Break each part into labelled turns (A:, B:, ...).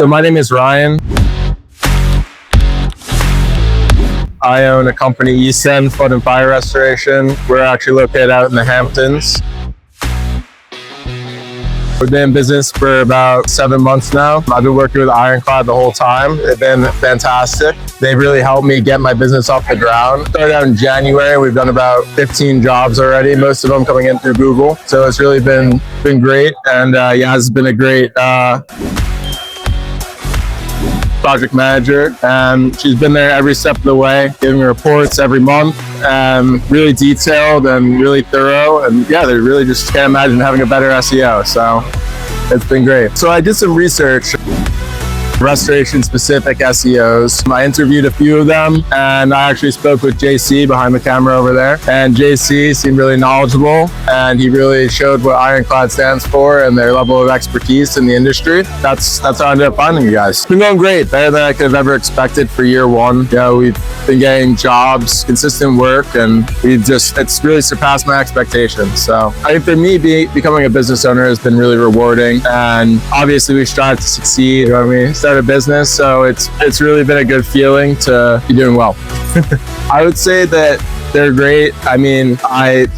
A: So my name is Ryan. I own a company, ESEN Flood and Fire Restoration. We're actually located out in the Hamptons. We've been in business for about 7 months now. I've been working with Ironclad the whole time. They've been fantastic. They've really helped me get my business off the ground. Started out in January. We've done about 15 jobs already, most of them coming in through Google. So it's really been great. And it's been a great project manager, and she's been there every step of the way, giving me reports every month, really detailed and really thorough. And yeah, they really just can't imagine having a better SEO. So it's been great. So I did some research, restoration specific SEOs. I interviewed a few of them, and I actually spoke with JC behind the camera over there. And JC seemed really knowledgeable, and he really showed what Ironclad stands for and their level of expertise in the industry. That's how I ended up finding you guys. It's been going great, better than I could have ever expected for year one. You know, we've been getting jobs, consistent work, and it's really surpassed my expectations. So I think for me, becoming a business owner has been really rewarding, and obviously we strive to succeed. You know what I mean? Start a business, so it's really been a good feeling to be doing well. I would say that they're great. I mean, I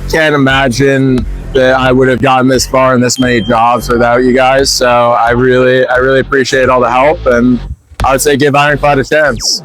A: can't imagine that I would have gotten this far in this many jobs without you guys. So I really appreciate all the help, and I would say give Ironclad a chance.